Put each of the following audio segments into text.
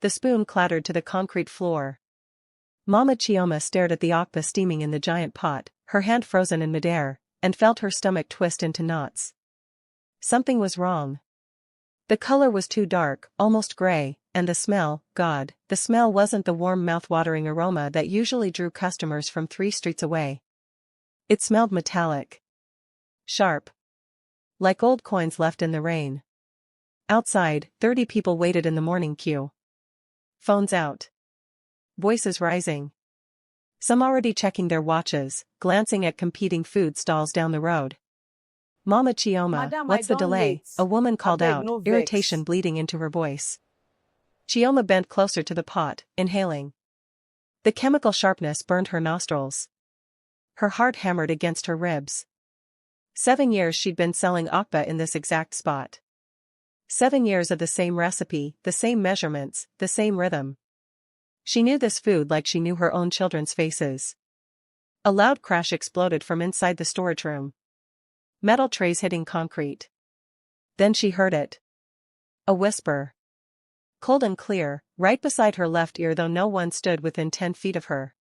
the spoon clattered to the concrete floor. Mama Chioma stared at the okpa steaming in the giant pot, her hand frozen in midair, and felt her stomach twist into knots. Something was wrong. The color was too dark, almost gray, and the smell, God, the smell wasn't the warm mouth-watering aroma that usually drew customers from 3 streets away. It smelled metallic. Sharp. Like old coins left in the rain. Outside, 30 people waited in the morning queue. Phones out. Voices rising. Some already checking their watches, glancing at competing food stalls down the road. Mama Chioma, Madam, what's the delay? Late. A woman called out, No irritation bleeding into her voice. Chioma bent closer to the pot, inhaling. The chemical sharpness burned her nostrils. Her heart hammered against her ribs. 7 years she'd been selling okpa in this exact spot. 7 years of the same recipe, the same measurements, the same rhythm. She knew this food like she knew her own children's faces. A loud crash exploded from inside the storage room. Metal trays hitting concrete. Then she heard it. A whisper. Cold and clear, right beside her left ear though no one stood within 10 feet of her.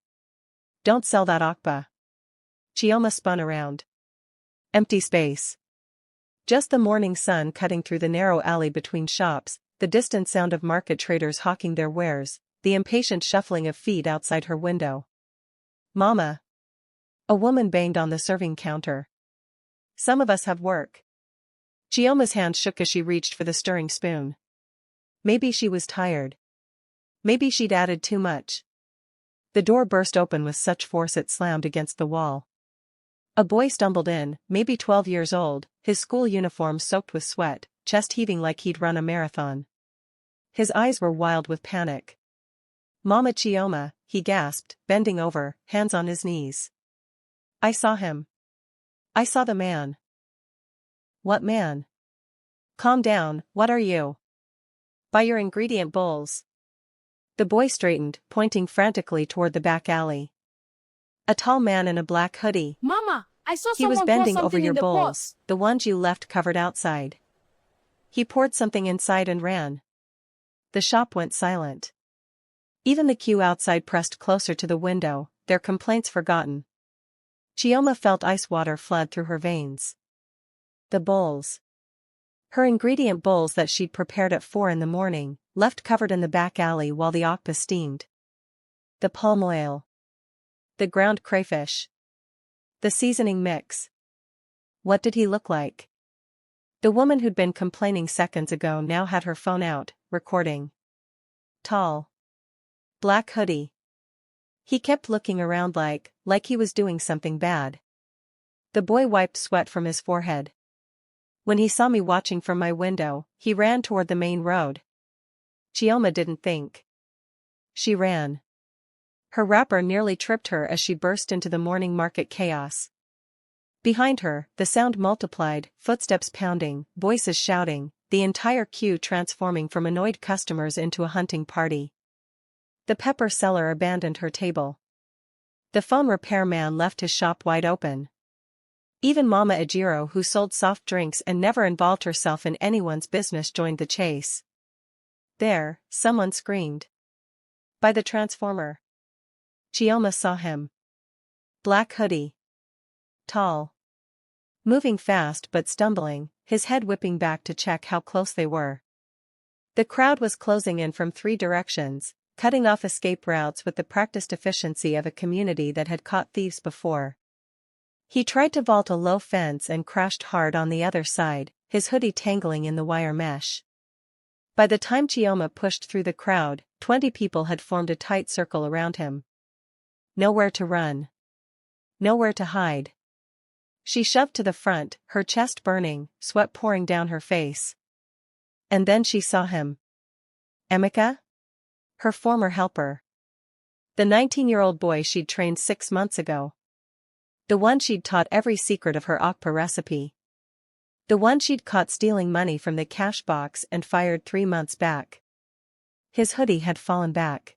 Don't sell that okpa. Chioma spun around. Empty space. Just the morning sun cutting through the narrow alley between shops, the distant sound of market traders hawking their wares, the impatient shuffling of feet outside her window. Mama. A woman banged on the serving counter. Some of us have work. Chioma's hand shook as she reached for the stirring spoon. Maybe she was tired. Maybe she'd added too much. The door burst open with such force it slammed against the wall. A boy stumbled in, maybe 12 years old, his school uniform soaked with sweat, chest heaving like he'd run a marathon. His eyes were wild with panic. Mama Chioma, he gasped, bending over, hands on his knees. I saw him. I saw the man. What man? Calm down, what are you? Buy your ingredient bowls. The boy straightened, pointing frantically toward the back alley. A tall man in a black hoodie. Mama, I saw He someone was bending pour over something your in the bowls, pot. the ones you left covered outside. He poured something inside and ran. The shop went silent. Even the queue outside pressed closer to the window, their complaints forgotten. Chioma felt ice water flood through her veins. The bowls. Her ingredient bowls that she'd prepared at 4 in the morning, left covered in the back alley while the okpa steamed. The palm oil. The ground crayfish. The seasoning mix. What did he look like? The woman who'd been complaining seconds ago now had her phone out, recording. Tall. Black hoodie. He kept looking around like he was doing something bad. The boy wiped sweat from his forehead. When he saw me watching from my window, he ran toward the main road. Chioma didn't think. She ran. Her wrapper nearly tripped her as she burst into the morning market chaos. Behind her, the sound multiplied, footsteps pounding, voices shouting, the entire queue transforming from annoyed customers into a hunting party. The pepper seller abandoned her table. The phone repairman left his shop wide open. Even Mama Ejiro, who sold soft drinks and never involved herself in anyone's business, joined the chase. There, someone screamed. By the transformer. Chioma saw him. Black hoodie. Tall. Moving fast but stumbling, his head whipping back to check how close they were. The crowd was closing in from 3 directions, cutting off escape routes with the practiced efficiency of a community that had caught thieves before. He tried to vault a low fence and crashed hard on the other side, his hoodie tangling in the wire mesh. By the time Chioma pushed through the crowd, 20 people had formed a tight circle around him. Nowhere to run. Nowhere to hide. She shoved to the front, her chest burning, sweat pouring down her face. And then she saw him. Emeka? Her former helper. The 19-year-old boy she'd trained 6 months ago. The one she'd taught every secret of her okpa recipe. The one she'd caught stealing money from the cash box and fired 3 months back. His hoodie had fallen back.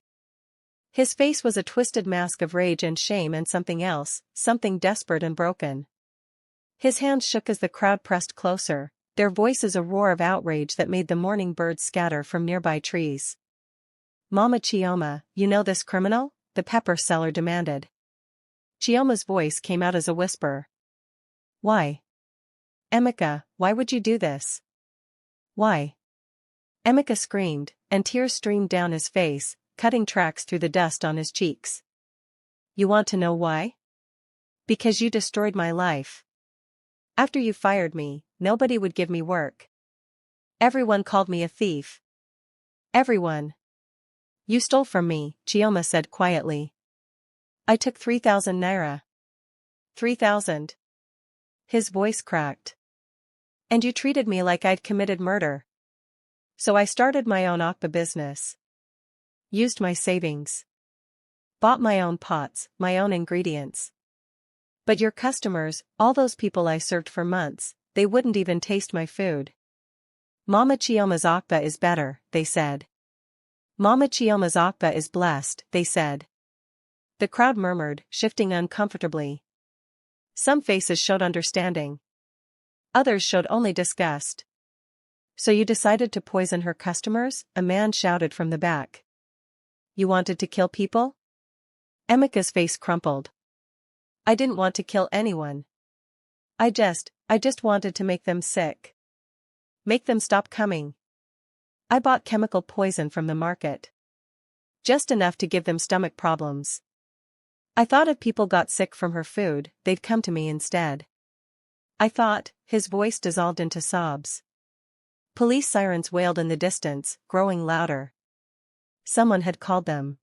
His face was a twisted mask of rage and shame and something else, something desperate and broken. His hands shook as the crowd pressed closer, their voices a roar of outrage that made the morning birds scatter from nearby trees. Mama Chioma, you know this criminal? The pepper seller demanded. Chioma's voice came out as a whisper. Why? Emeka, why would you do this? Why? Emeka screamed, and tears streamed down his face, cutting tracks through the dust on his cheeks. You want to know why? Because you destroyed my life. After you fired me, nobody would give me work. Everyone called me a thief. Everyone. You stole from me, Chioma said quietly. I took 3,000 naira. 3,000. His voice cracked. And you treated me like I'd committed murder. So I started my own okpa business. Used my savings. Bought my own pots, my own ingredients. But your customers, all those people I served for months, they wouldn't even taste my food. Mama Chioma's okpa is better, they said. Mama Chioma's okpa is blessed, they said. The crowd murmured, shifting uncomfortably. Some faces showed understanding. Others showed only disgust. So you decided to poison her customers? A man shouted from the back. You wanted to kill people? Emeka's face crumpled. I didn't want to kill anyone. I just wanted to make them sick. Make them stop coming. I bought chemical poison from the market. Just enough to give them stomach problems. I thought if people got sick from her food, they'd come to me instead. I thought, his voice dissolved into sobs. Police sirens wailed in the distance, growing louder. Someone had called them.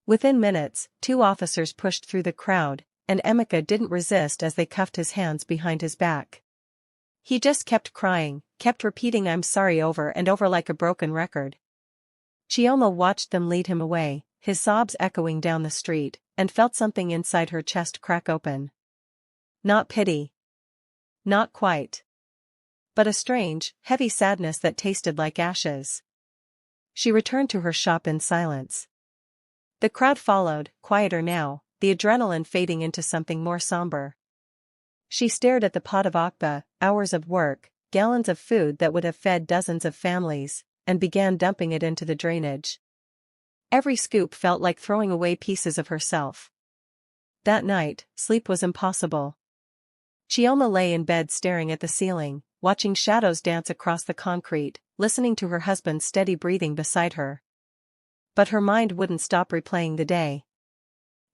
Within minutes, 2 officers pushed through the crowd, and Emeka didn't resist as they cuffed his hands behind his back. He just kept crying, kept repeating I'm sorry over and over like a broken record. Chioma watched them lead him away, his sobs echoing down the street, and felt something inside her chest crack open. Not pity. Not quite. But a strange, heavy sadness that tasted like ashes. She returned to her shop in silence. The crowd followed, quieter now, the adrenaline fading into something more somber. She stared at the pot of okpa, hours of work, gallons of food that would have fed dozens of families, and began dumping it into the drainage. Every scoop felt like throwing away pieces of herself. That night, sleep was impossible. Chioma lay in bed staring at the ceiling, watching shadows dance across the concrete, listening to her husband's steady breathing beside her. But her mind wouldn't stop replaying the day.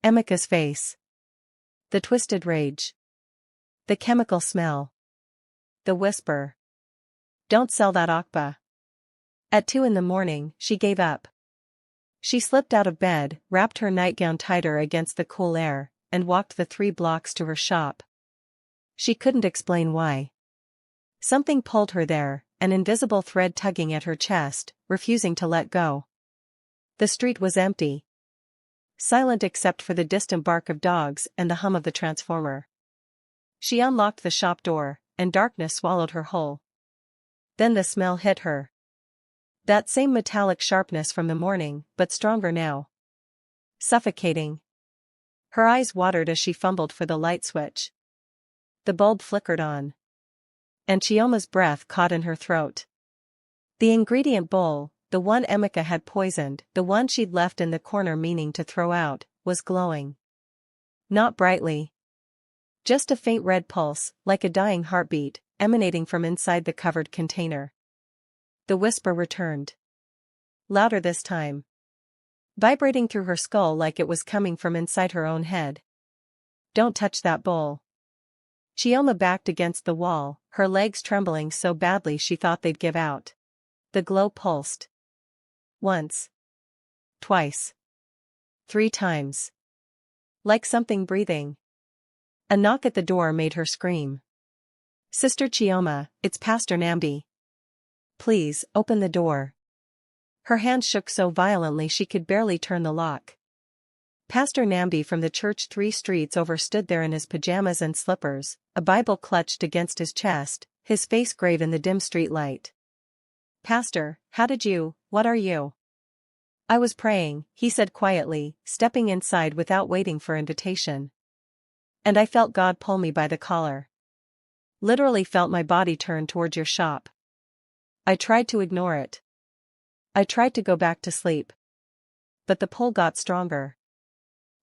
Emeka's face. The twisted rage. The chemical smell. The whisper. Don't sell that okpa. At 2 a.m, she gave up. She slipped out of bed, wrapped her nightgown tighter against the cool air, and walked the 3 blocks to her shop. She couldn't explain why. Something pulled her there, an invisible thread tugging at her chest, refusing to let go. The street was empty. Silent except for the distant bark of dogs and the hum of the transformer. She unlocked the shop door, and darkness swallowed her whole. Then the smell hit her. That same metallic sharpness from the morning, but stronger now. Suffocating. Her eyes watered as she fumbled for the light switch. The bulb flickered on. And Chioma's breath caught in her throat. The ingredient bowl, the one Emeka had poisoned, the one she'd left in the corner meaning to throw out, was glowing. Not brightly. Just a faint red pulse, like a dying heartbeat, emanating from inside the covered container. The whisper returned. Louder this time. Vibrating through her skull like it was coming from inside her own head. Don't touch that bowl. Chioma backed against the wall, her legs trembling so badly she thought they'd give out. The glow pulsed. Once. Twice. 3 times. Like something breathing. A knock at the door made her scream. Sister Chioma, it's Pastor Namdi. Please, open the door. Her hand shook so violently she could barely turn the lock. Pastor Namdi from the church 3 streets over stood there in his pajamas and slippers, a Bible clutched against his chest, his face grave in the dim street light. Pastor, what are you? I was praying, he said quietly, stepping inside without waiting for invitation. And I felt God pull me by the collar. Literally felt my body turn toward your shop. I tried to ignore it. I tried to go back to sleep. but the pull got stronger.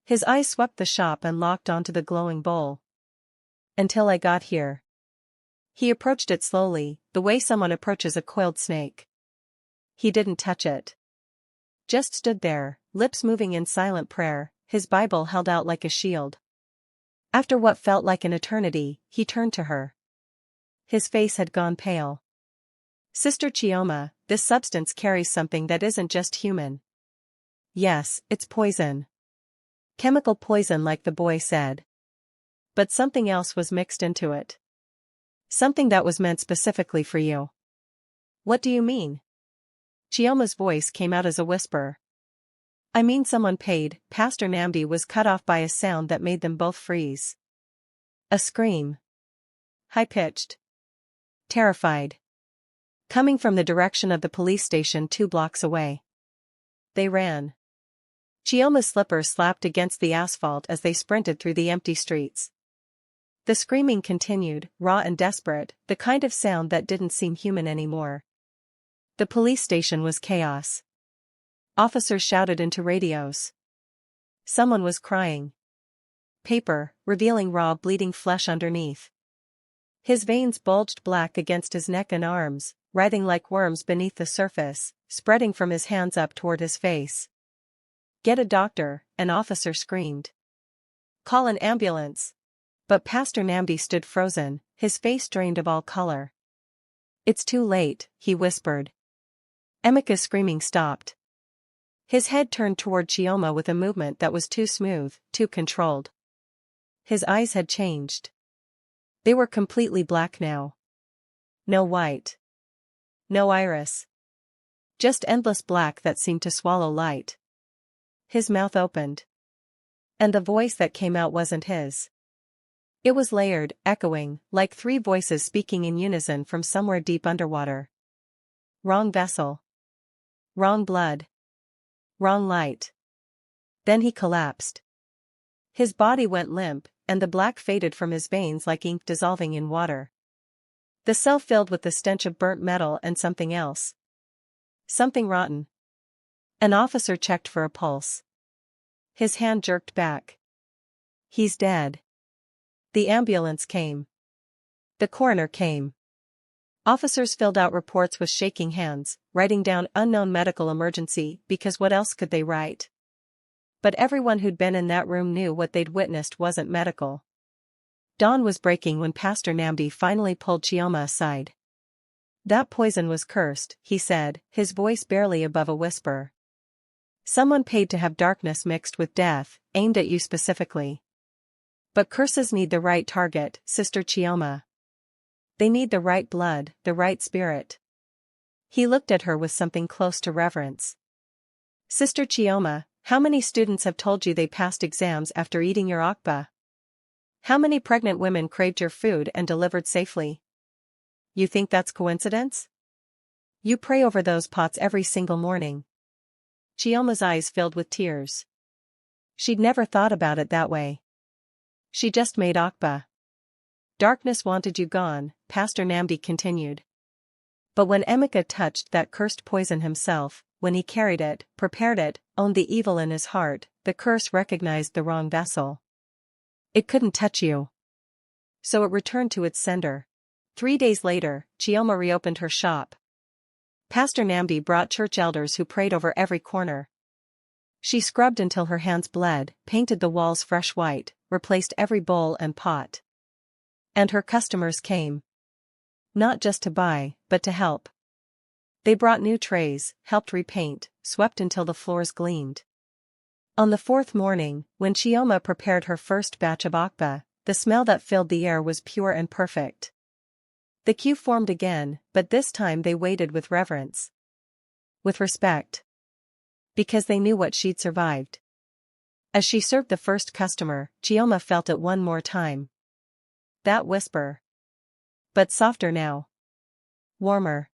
His eyes swept the shop and locked onto the glowing bowl. Until I got here. He approached it slowly, the way someone approaches a coiled snake. He didn't touch it. Just stood there, lips moving in silent prayer, his Bible held out like a shield. After what felt like an eternity, he turned to her. His face had gone pale. Sister Chioma, this substance carries something that isn't just human. Yes, it's poison. Chemical poison like the boy said. But something else was mixed into it. Something that was meant specifically for you. What do you mean? Chioma's voice came out as a whisper. I mean someone paid. Pastor Namdi was cut off by a sound that made them both freeze. A scream. High-pitched. Terrified. Coming from the direction of the police station 2 blocks away. They ran. Chioma's slippers slapped against the asphalt as they sprinted through the empty streets. The screaming continued, raw and desperate, the kind of sound that didn't seem human anymore. The police station was chaos. Officers shouted into radios. Someone was crying. Paper, revealing raw bleeding flesh underneath. His veins bulged black against his neck and arms, writhing like worms beneath the surface, spreading from his hands up toward his face. Get a doctor, an officer screamed. Call an ambulance. But Pastor Namdi stood frozen, his face drained of all color. It's too late, he whispered. Emeka's screaming stopped. His head turned toward Chioma with a movement that was too smooth, too controlled. His eyes had changed. They were completely black now. No white. No iris. Just endless black that seemed to swallow light. His mouth opened. And the voice that came out wasn't his. It was layered, echoing, like 3 voices speaking in unison from somewhere deep underwater. Wrong vessel. Wrong blood. Wrong light. Then he collapsed. His body went limp, and the black faded from his veins like ink dissolving in water. The cell filled with the stench of burnt metal and something else. Something rotten. An officer checked for a pulse. His hand jerked back. He's dead. The ambulance came. The coroner came. Officers filled out reports with shaking hands, writing down unknown medical emergency because what else could they write? But everyone who'd been in that room knew what they'd witnessed wasn't medical. Dawn was breaking when Pastor Namdi finally pulled Chioma aside. That poison was cursed, he said, his voice barely above a whisper. Someone paid to have darkness mixed with death, aimed at you specifically. But curses need the right target, Sister Chioma. They need the right blood, the right spirit. He looked at her with something close to reverence. Sister Chioma, how many students have told you they passed exams after eating your okpa? How many pregnant women craved your food and delivered safely? You think that's coincidence? You pray over those pots every single morning. Chioma's eyes filled with tears. She'd never thought about it that way. She just made okpa. Darkness wanted you gone, Pastor Namdi continued. But when Emeka touched that cursed poison himself, when he carried it, prepared it, owned the evil in his heart, the curse recognized the wrong vessel. It couldn't touch you. So it returned to its sender. 3 days later, Chioma reopened her shop. Pastor Namdi brought church elders who prayed over every corner. She scrubbed until her hands bled, painted the walls fresh white, replaced every bowl and pot. And her customers came. Not just to buy, but to help. They brought new trays, helped repaint, swept until the floors gleamed. On the 4th morning, when Chioma prepared her first batch of okpa, the smell that filled the air was pure and perfect. The queue formed again, but this time they waited with reverence. With respect. Because they knew what she'd survived. As she served the first customer, Chioma felt it one more time. That whisper. But softer now. Warmer.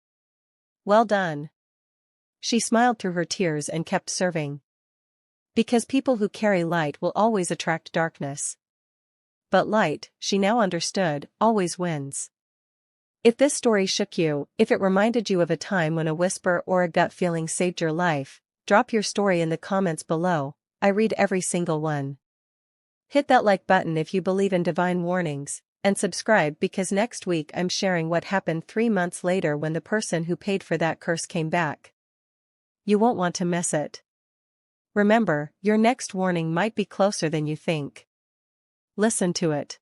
Well done. She smiled through her tears and kept serving. Because people who carry light will always attract darkness. But light, she now understood, always wins. If this story shook you, if it reminded you of a time when a whisper or a gut feeling saved your life, Drop your story in the comments below, I read every single one. Hit that like button if you believe in divine warnings, and subscribe because next week I'm sharing what happened 3 months later when the person who paid for that curse came back. You won't want to miss it. Remember, your next warning might be closer than you think. Listen to it.